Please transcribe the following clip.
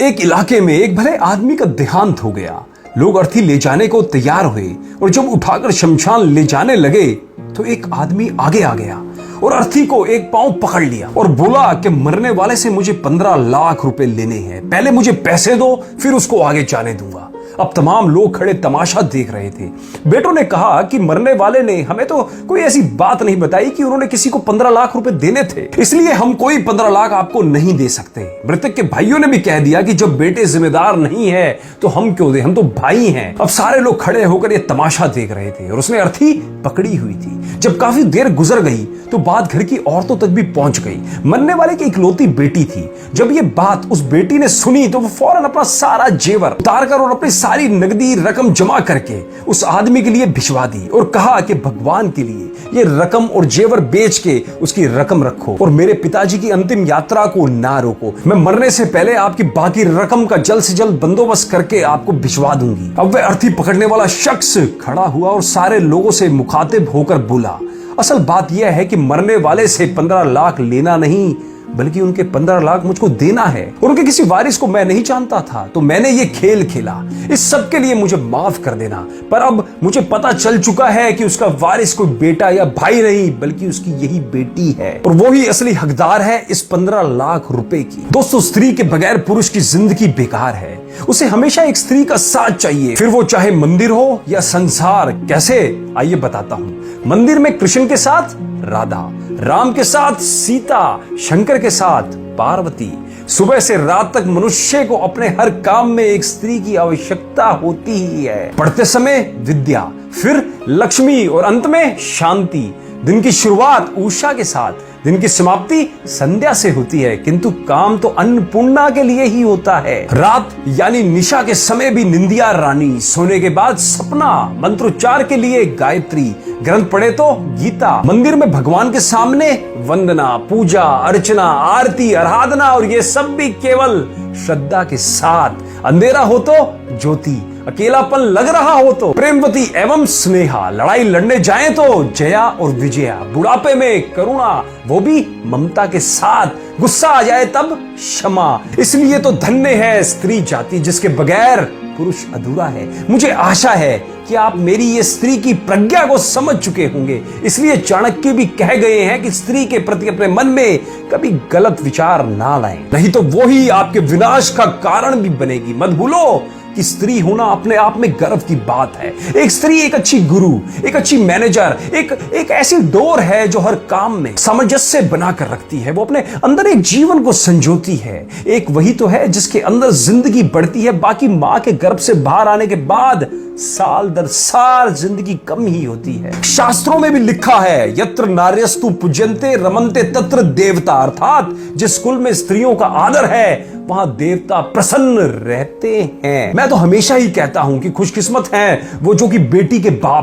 एक इलाके में एक भले आदमी का देहांत हो गया। लोग अर्थी ले जाने को तैयार हुए और जब उठाकर शमशान ले जाने लगे तो एक आदमी आगे आ गया और अर्थी को एक पांव पकड़ लिया और बोला कि मरने वाले से मुझे 15 लाख रुपए लेने हैं, पहले मुझे पैसे दो फिर उसको आगे जाने दूंगा। अब तमाम लोग खड़े तमाशा देख रहे थे। बेटों ने कहा कि मरने वाले ने हमें तो कोई ऐसी बात नहीं बताई कि उन्होंने किसी को 15 लाख रुपए देने थे, इसलिए हम कोई 15 लाख आपको नहीं दे सकते। मृतक के भाइयों ने भी कह दिया कि जब बेटे जिम्मेदार नहीं है तो हम क्यों दे, हम तो भाई हैं। अब सारे लोग खड़े होकर ये तमाशा देख रहे थे और उसने अर्थी पकड़ी हुई थी। जब काफी देर गुजर गई तो बात घर की औरतों तक भी पहुंच गई। मरने वाले की इकलौती बेटी थी। जब ये बात उस बेटी ने सुनी तो वो फौरन अपना सारा जेवर उतारकर और अपनी सारी नकदी रकम जमा करके उस आदमी के लिए भिजवा दी और कहा कि भगवान के लिए ये रकम और जेवर बेच के उसकी रकम रखो और मेरे पिताजी की अंतिम यात्रा को ना रोको। मैं मरने से पहले आपकी बाकी रकम का जल्द से जल्द बंदोबस्त करके आपको भिजवा दूंगी। अब वह अर्थी पकड़ने वाला शख्स खड़ा हुआ और सारे लोगों से मुखातिब होकर बोला, असल बात यह है कि मरने वाले से 15 लाख लेना नहीं बल्कि उनके 15 लाख मुझको देना है और उनके किसी वारिस को मैं नहीं जानता था तो मैंने ये खेल खेला। इस सब के लिए मुझे माफ कर देना, पर अब मुझे पता चल चुका है कि उसका वारिस कोई बेटा या भाई नहीं बल्कि उसकी यही बेटी है और वो ही असली हकदार है इस 15 लाख रुपए की। दोस्तों, स्त्री के बगैर पुरुष की जिंदगी बेकार है। उसे हमेशा एक स्त्री का साथ चाहिए, फिर वो चाहे मंदिर हो या संसार। कैसे, आइए बताता हूं। मंदिर में कृष्ण के साथ राधा, राम के साथ सीता, शंकर के साथ पार्वती। सुबह से रात तक मनुष्य को अपने हर काम में एक स्त्री की आवश्यकता होती ही है। पढ़ते समय विद्या, फिर लक्ष्मी और अंत में शांति। दिन की शुरुआत उषा के साथ, दिन की समाप्ति संध्या से होती है, किंतु काम तो अन्नपूर्णा के लिए ही होता है। रात यानी निशा के समय भी निंदिया रानी, सोने के बाद सपना, मंत्रोच्चार के लिए गायत्री, ग्रंथ पढ़े तो गीता। मंदिर में भगवान के सामने वंदना, पूजा, अर्चना, आरती, आराधना और ये सब भी केवल श्रद्धा के साथ। अंधेरा हो तो ज्योति, अकेलापन लग रहा हो तो प्रेमवती एवं स्नेहा, लड़ाई लड़ने जाएं तो जया और विजया, बुढ़ापे में करुणा वो भी ममता के साथ, गुस्सा आ जाए तब क्षमा। इसलिए तो धन्य है स्त्री जाति जिसके बगैर पुरुष अधूरा है। मुझे आशा है कि आप मेरी ये स्त्री की प्रज्ञा को समझ चुके होंगे। इसलिए चाणक्य भी कह गए हैं कि स्त्री के प्रति अपने मन में कभी गलत विचार ना लाएं, नहीं तो वो ही आपके विनाश का कारण भी बनेगी। मत भूलो कि स्त्री होना अपने आप में गर्व की बात है। एक स्त्री एक अच्छी गुरु, एक अच्छी मैनेजर, एक ऐसी डोर है जो हर काम में सामंजस्य बनाकर रखती है। वो अपने अंदर एक जीवन को संजोती है। एक वही तो है जिसके अंदर जिंदगी बढ़ती है। बाकी माँ के गर्भ से बाहर आने के बाद साल दर साल जिंदगी कम ही होती है। शास्त्रों में भी लिखा है, यत्र नार्यस्तु पूज्यन्ते रमन्ते तत्र देवता, अर्थात जिस कुल में स्त्रियों का आदर है वहां देवता प्रसन्न रहते हैं। मैं तो हमेशा ही कहता हूं कि खुशकिस्मत हैं वो जो कि बेटी के बाप